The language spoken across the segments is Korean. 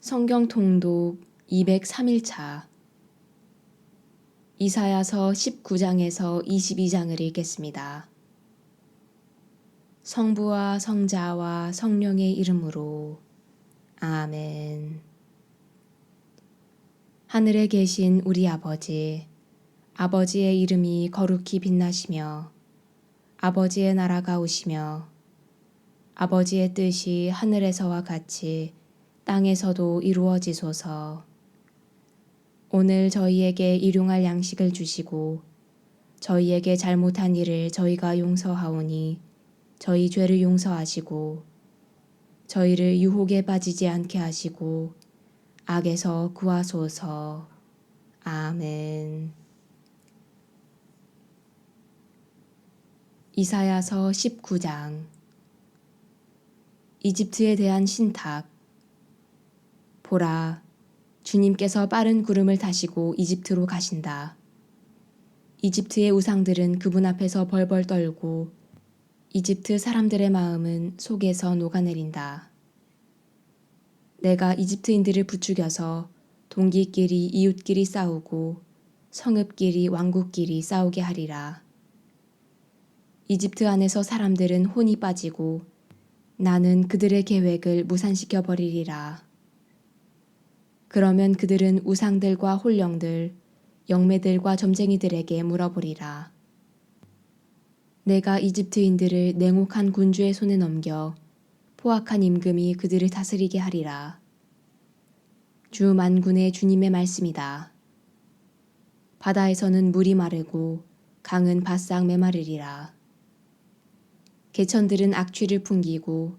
성경 통독 203일차 이사야서 19장에서 22장을 읽겠습니다. 성부와 성자와 성령의 이름으로 아멘. 하늘에 계신 우리 아버지, 아버지의 이름이 거룩히 빛나시며 아버지의 나라가 오시며 아버지의 뜻이 하늘에서와 같이 땅에서도 이루어지소서. 오늘 저희에게 일용할 양식을 주시고 저희에게 잘못한 일을 저희가 용서하오니 저희 죄를 용서하시고 저희를 유혹에 빠지지 않게 하시고 악에서 구하소서. 아멘. 이사야서 19장 이집트에 대한 신탁. 보라, 주님께서 빠른 구름을 타시고 이집트로 가신다. 이집트의 우상들은 그분 앞에서 벌벌 떨고 이집트 사람들의 마음은 속에서 녹아내린다. 내가 이집트인들을 부추겨서 동기끼리 이웃끼리 싸우고 성읍끼리 왕국끼리 싸우게 하리라. 이집트 안에서 사람들은 혼이 빠지고 나는 그들의 계획을 무산시켜 버리리라. 그러면 그들은 우상들과 홀령들, 영매들과 점쟁이들에게 물어보리라. 내가 이집트인들을 냉혹한 군주의 손에 넘겨 포악한 임금이 그들을 다스리게 하리라. 주 만군의 주님의 말씀이다. 바다에서는 물이 마르고 강은 바싹 메마르리라. 개천들은 악취를 풍기고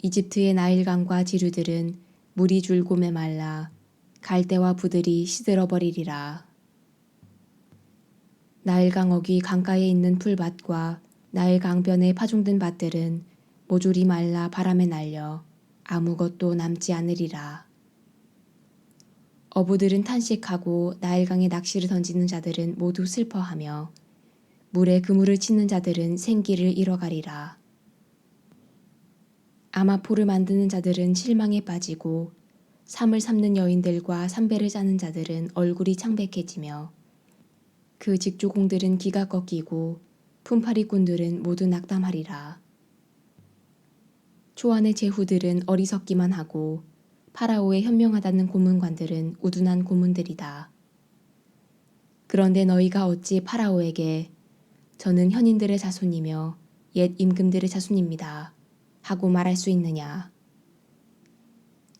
이집트의 나일강과 지류들은 물이 줄고 메말라 갈대와 부들이 시들어버리리라. 나일강 어귀 강가에 있는 풀밭과 나일강변에 파종된 밭들은 모조리 말라 바람에 날려 아무것도 남지 않으리라. 어부들은 탄식하고 나일강에 낚시를 던지는 자들은 모두 슬퍼하며 물에 그물을 치는 자들은 생기를 잃어가리라. 아마포를 만드는 자들은 실망에 빠지고 삼을 삶는 여인들과 삼배를 짜는 자들은 얼굴이 창백해지며 그 직조공들은 기가 꺾이고 품팔이꾼들은 모두 낙담하리라. 초안의 제후들은 어리석기만 하고 파라오의 현명하다는 고문관들은 우둔한 고문들이다. 그런데 너희가 어찌 파라오에게 저는 현인들의 자손이며 옛 임금들의 자손입니다 하고 말할 수 있느냐?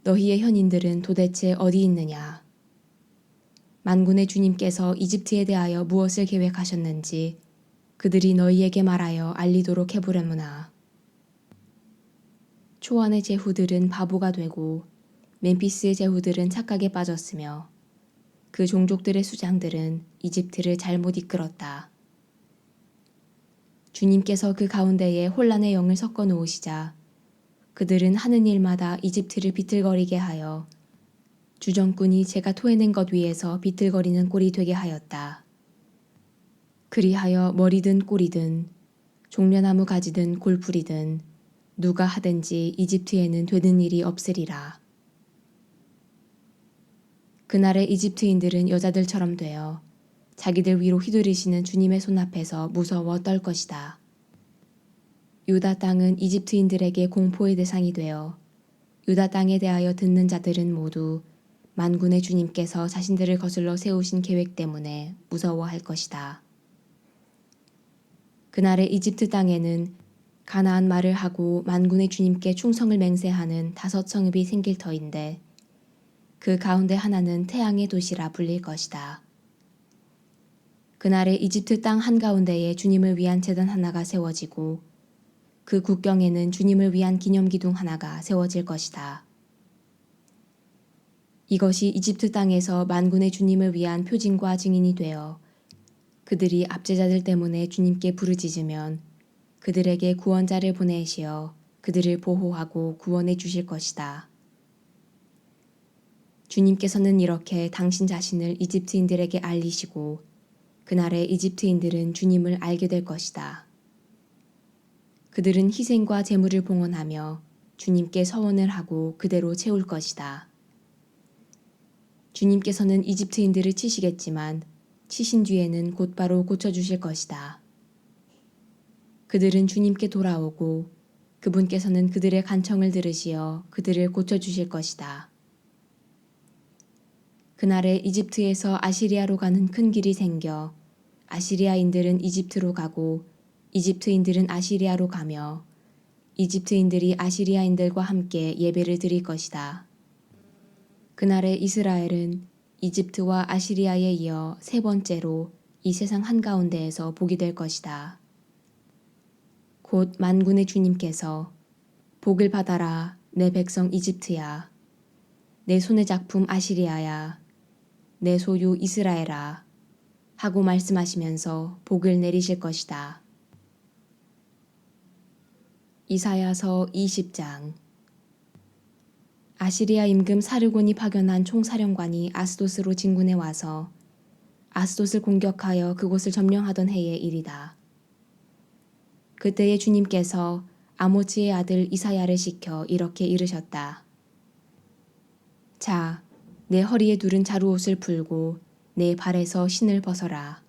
너희의 현인들은 도대체 어디 있느냐? 만군의 주님께서 이집트에 대하여 무엇을 계획하셨는지 그들이 너희에게 말하여 알리도록 해보려무나. 초안의 제후들은 바보가 되고 멤피스의 제후들은 착각에 빠졌으며 그 종족들의 수장들은 이집트를 잘못 이끌었다. 주님께서 그 가운데에 혼란의 영을 섞어 놓으시자 그들은 하는 일마다 이집트를 비틀거리게 하여 주정꾼이 제가 토해낸 것 위에서 비틀거리는 꼴이 되게 하였다. 그리하여 머리든 꼬리든 종려나무 가지든 골풀이든 누가 하든지 이집트에는 되는 일이 없으리라. 그날의 이집트인들은 여자들처럼 되어 자기들 위로 휘두르시는 주님의 손 앞에서 무서워 떨 것이다. 유다 땅은 이집트인들에게 공포의 대상이 되어 유다 땅에 대하여 듣는 자들은 모두 만군의 주님께서 자신들을 거슬러 세우신 계획 때문에 무서워할 것이다. 그날의 이집트 땅에는 가나안 말을 하고 만군의 주님께 충성을 맹세하는 5 성읍이 생길 터인데 그 가운데 하나는 태양의 도시라 불릴 것이다. 그날의 이집트 땅 한가운데에 주님을 위한 제단 하나가 세워지고 그 국경에는 주님을 위한 기념기둥 하나가 세워질 것이다. 이것이 이집트 땅에서 만군의 주님을 위한 표징과 증인이 되어 그들이 압제자들 때문에 주님께 부르짖으면 그들에게 구원자를 보내시어 그들을 보호하고 구원해 주실 것이다. 주님께서는 이렇게 당신 자신을 이집트인들에게 알리시고 그날의 이집트인들은 주님을 알게 될 것이다. 그들은 희생과 제물을 봉헌하며 주님께 서원을 하고 그대로 채울 것이다. 주님께서는 이집트인들을 치시겠지만 치신 뒤에는 곧바로 고쳐주실 것이다. 그들은 주님께 돌아오고 그분께서는 그들의 간청을 들으시어 그들을 고쳐주실 것이다. 그날에 이집트에서 아시리아로 가는 큰 길이 생겨 아시리아인들은 이집트로 가고 이집트인들은 아시리아로 가며 이집트인들이 아시리아인들과 함께 예배를 드릴 것이다. 그날에 이스라엘은 이집트와 아시리아에 이어 세 번째로 이 세상 한가운데에서 복이 될 것이다. 곧 만군의 주님께서 복을 받아라 내 백성 이집트야, 내 손의 작품 아시리아야, 내 소유 이스라엘아 하고 말씀하시면서 복을 내리실 것이다. 이사야서 20장. 아시리아 임금 사르곤이 파견한 총사령관이 아스돗으로 진군해 와서 아스돗을 공격하여 그곳을 점령하던 해의 일이다. 그때에 주님께서 아모츠의 아들 이사야를 시켜 이렇게 이르셨다. 자, 내 허리에 두른 자루옷을 풀고 내 발에서 신을 벗어라.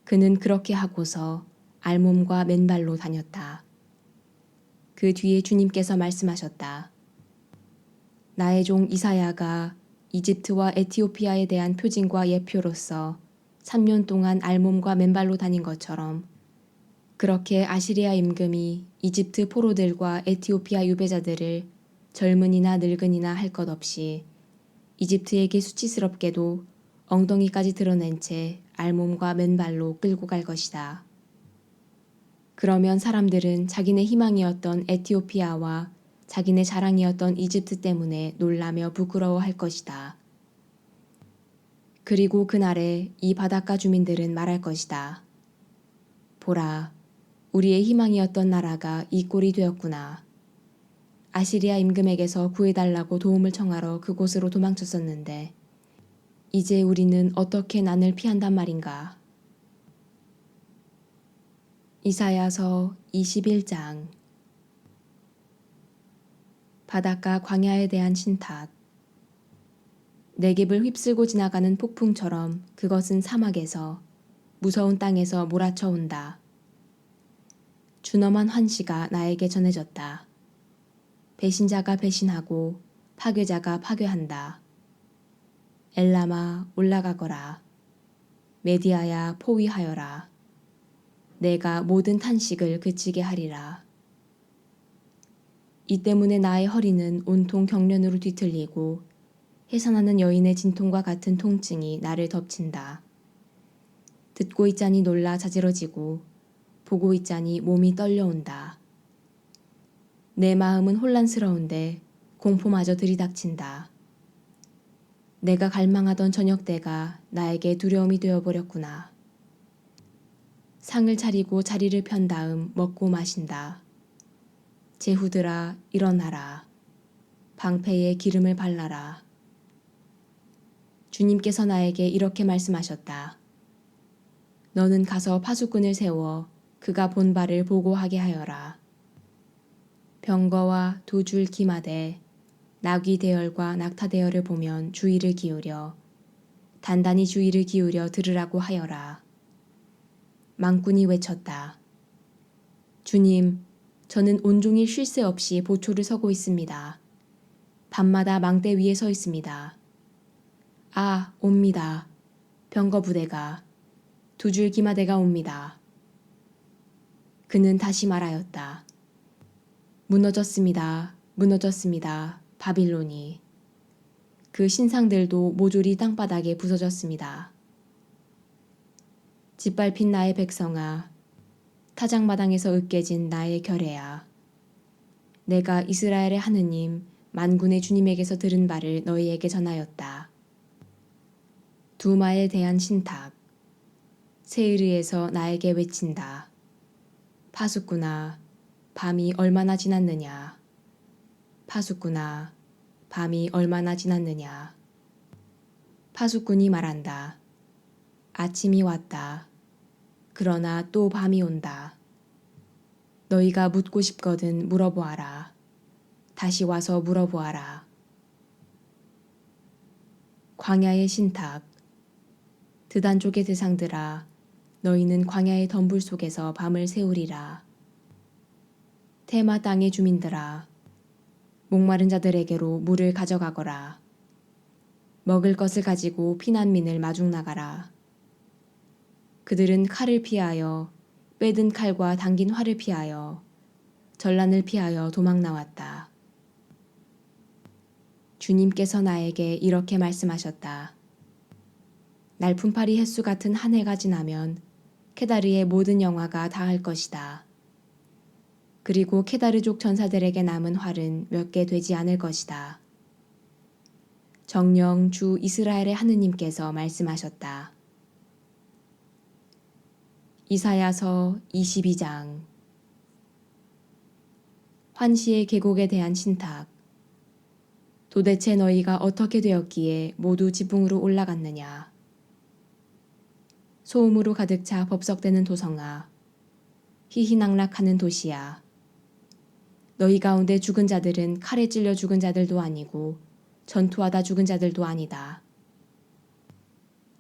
그는 그렇게 하고서 알몸과 맨발로 다녔다. 그 뒤에 주님께서 말씀하셨다. 나의 종 이사야가 이집트와 에티오피아에 대한 표징과 예표로서 3년 동안 알몸과 맨발로 다닌 것처럼 그렇게 아시리아 임금이 이집트 포로들과 에티오피아 유배자들을 젊은이나 늙은이나 할 것 없이 이집트에게 수치스럽게도 엉덩이까지 드러낸 채 알몸과 맨발로 끌고 갈 것이다. 그러면 사람들은 자기네 희망이었던 에티오피아와 자기네 자랑이었던 이집트 때문에 놀라며 부끄러워할 것이다. 그리고 그날에 이 바닷가 주민들은 말할 것이다. 보라, 우리의 희망이었던 나라가 이 꼴이 되었구나. 아시리아 임금에게서 구해달라고 도움을 청하러 그곳으로 도망쳤었는데 이제 우리는 어떻게 난을 피한단 말인가. 이사야서 21장. 바닷가 광야에 대한 신탁. 네겝을 휩쓸고 지나가는 폭풍처럼 그것은 사막에서 무서운 땅에서 몰아쳐 온다. 준엄한 환시가 나에게 전해졌다. 배신자가 배신하고 파괴자가 파괴한다. 엘람아 올라가거라. 메디아야 포위하여라. 내가 모든 탄식을 그치게 하리라. 이 때문에 나의 허리는 온통 경련으로 뒤틀리고 해산하는 여인의 진통과 같은 통증이 나를 덮친다. 듣고 있자니 놀라 자지러지고 보고 있자니 몸이 떨려온다. 내 마음은 혼란스러운데 공포마저 들이닥친다. 내가 갈망하던 저녁 때가 나에게 두려움이 되어버렸구나. 상을 차리고 자리를 편 다음 먹고 마신다. 제후들아 일어나라. 방패에 기름을 발라라. 주님께서 나에게 이렇게 말씀하셨다. 너는 가서 파수꾼을 세워 그가 본 바를 보고하게 하여라. 병거와 두 줄 기마대, 나귀 대열과 낙타 대열을 보면 주의를 기울여 단단히 주의를 기울여 들으라고 하여라. 망군이 외쳤다. 주님, 저는 온종일 쉴 새 없이 보초를 서고 있습니다. 밤마다 망대 위에 서 있습니다. 아, 옵니다. 병거 부대가, 두 줄 기마대가 옵니다. 그는 다시 말하였다. 무너졌습니다. 무너졌습니다. 바빌론이. 그 신상들도 모조리 땅바닥에 부서졌습니다. 짓밟힌 나의 백성아, 타작마당에서 으깨진 나의 결혜야. 내가 이스라엘의 하느님, 만군의 주님에게서 들은 바를 너희에게 전하였다. 두마에 대한 신탁. 세으르에서 나에게 외친다. 파수꾼아, 밤이 얼마나 지났느냐. 파수꾼아, 밤이 얼마나 지났느냐. 파수꾼이 말한다. 아침이 왔다. 그러나 또 밤이 온다. 너희가 묻고 싶거든 물어보아라. 다시 와서 물어보아라. 광야의 신탁. 드단족의 대상들아, 너희는 광야의 덤불 속에서 밤을 새우리라. 테마 땅의 주민들아, 목마른 자들에게로 물을 가져가거라. 먹을 것을 가지고 피난민을 마중 나가라. 그들은 칼을 피하여 빼든 칼과 당긴 활을 피하여 전란을 피하여 도망 나왔다. 주님께서 나에게 이렇게 말씀하셨다. 날품팔이 햇수 같은 한 해가 지나면 케다르의 모든 영화가 다할 것이다. 그리고 케다르족 전사들에게 남은 활은 몇 개 되지 않을 것이다. 정녕 주 이스라엘의 하느님께서 말씀하셨다. 이사야서 22장. 환시의 계곡에 대한 신탁. 도대체 너희가 어떻게 되었기에 모두 지붕으로 올라갔느냐. 소음으로 가득 차 법석대는 도성아, 희희낙락하는 도시야. 너희 가운데 죽은 자들은 칼에 찔려 죽은 자들도 아니고 전투하다 죽은 자들도 아니다.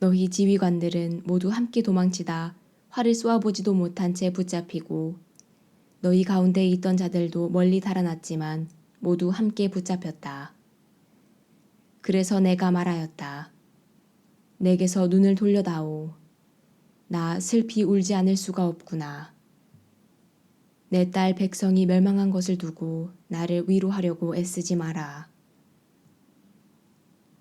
너희 지휘관들은 모두 함께 도망치다 활을 쏘아보지도 못한 채 붙잡히고 너희 가운데 있던 자들도 멀리 달아났지만 모두 함께 붙잡혔다. 그래서 내가 말하였다. 내게서 눈을 돌려다오. 나 슬피 울지 않을 수가 없구나. 내 딸 백성이 멸망한 것을 두고 나를 위로하려고 애쓰지 마라.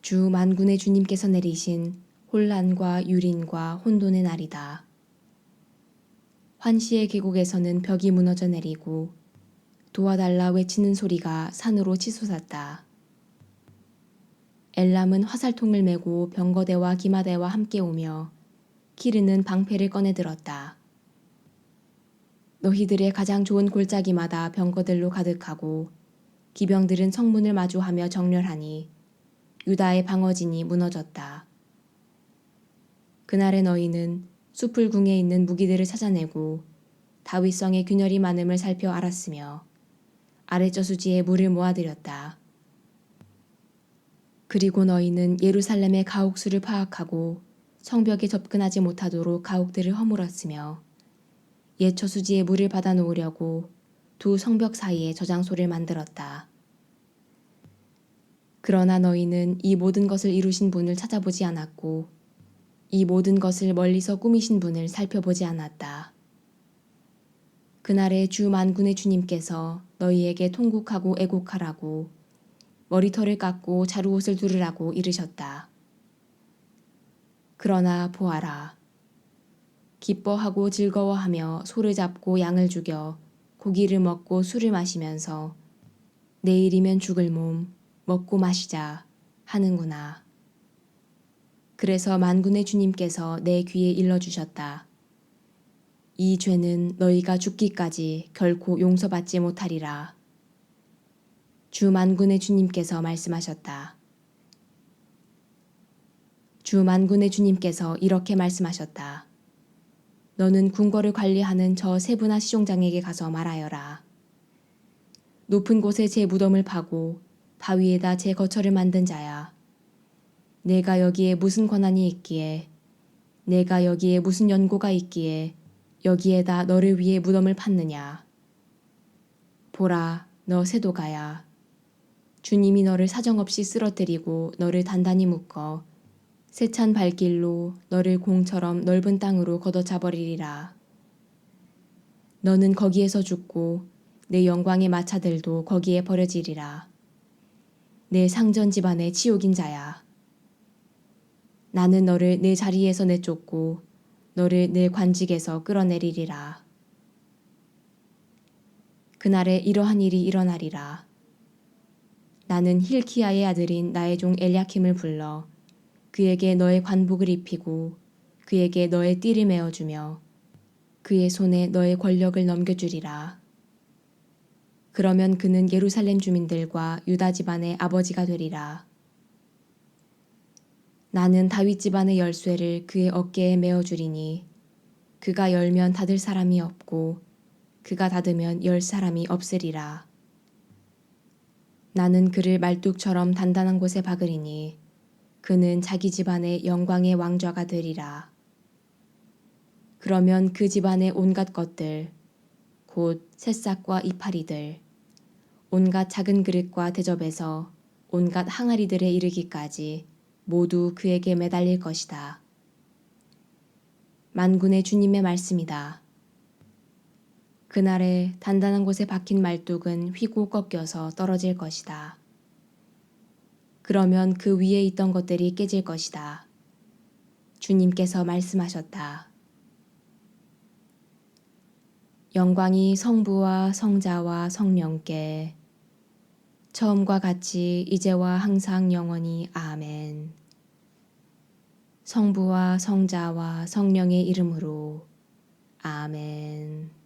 주 만군의 주님께서 내리신 혼란과 유린과 혼돈의 날이다. 환시의 계곡에서는 벽이 무너져 내리고 도와달라 외치는 소리가 산으로 치솟았다. 엘람은 화살통을 메고 병거대와 기마대와 함께 오며 키르는 방패를 꺼내 들었다. 너희들의 가장 좋은 골짜기마다 병거들로 가득하고 기병들은 성문을 마주하며 정렬하니 유다의 방어진이 무너졌다. 그날의 너희는 숲을 궁에 있는 무기들을 찾아내고 다윗성의 균열이 많음을 살펴 알았으며 아랫저수지에 물을 모아들였다. 그리고 너희는 예루살렘의 가옥수를 파악하고 성벽에 접근하지 못하도록 가옥들을 허물었으며 옛 저수지에 물을 받아 놓으려고 두 성벽 사이에 저장소를 만들었다. 그러나 너희는 이 모든 것을 이루신 분을 찾아보지 않았고 이 모든 것을 멀리서 꾸미신 분을 살펴보지 않았다. 그날에 주 만군의 주님께서 너희에게 통곡하고 애곡하라고 머리털을 깎고 자루옷을 두르라고 이르셨다. 그러나 보아라. 기뻐하고 즐거워하며 소를 잡고 양을 죽여 고기를 먹고 술을 마시면서 내일이면 죽을 몸 먹고 마시자 하는구나. 그래서 만군의 주님께서 내 귀에 일러주셨다. 이 죄는 너희가 죽기까지 결코 용서받지 못하리라. 주 만군의 주님께서 말씀하셨다. 주 만군의 주님께서 이렇게 말씀하셨다. 너는 궁궐을 관리하는 저 세브나 시종장에게 가서 말하여라. 높은 곳에 제 무덤을 파고 바위에다 제 거처를 만든 자야. 내가 여기에 무슨 권한이 있기에, 내가 여기에 무슨 연고가 있기에 여기에다 너를 위해 무덤을 팠느냐. 보라, 너 세도가야. 주님이 너를 사정없이 쓰러뜨리고 너를 단단히 묶어 세찬 발길로 너를 공처럼 넓은 땅으로 걷어차버리리라. 너는 거기에서 죽고 내 영광의 마차들도 거기에 버려지리라. 내 상전 집안의 치욕인 자야. 나는 너를 내 자리에서 내쫓고 너를 내 관직에서 끌어내리리라. 그날에 이러한 일이 일어나리라. 나는 힐키야의 아들인 나의 종 엘야킴을 불러 그에게 너의 관복을 입히고 그에게 너의 띠를 메어주며 그의 손에 너의 권력을 넘겨주리라. 그러면 그는 예루살렘 주민들과 유다 집안의 아버지가 되리라. 나는 다윗 집안의 열쇠를 그의 어깨에 메어주리니 그가 열면 닫을 사람이 없고 그가 닫으면 열 사람이 없으리라. 나는 그를 말뚝처럼 단단한 곳에 박으리니 그는 자기 집안의 영광의 왕좌가 되리라. 그러면 그 집안의 온갖 것들, 곧 새싹과 이파리들, 온갖 작은 그릇과 대접에서 온갖 항아리들에 이르기까지 모두 그에게 매달릴 것이다. 만군의 주님의 말씀이다. 그날에 단단한 곳에 박힌 말뚝은 휘고 꺾여서 떨어질 것이다. 그러면 그 위에 있던 것들이 깨질 것이다. 주님께서 말씀하셨다. 영광이 성부와 성자와 성령께 처음과 같이 이제와 항상 영원히 아멘. 성부와 성자와 성령의 이름으로 아멘.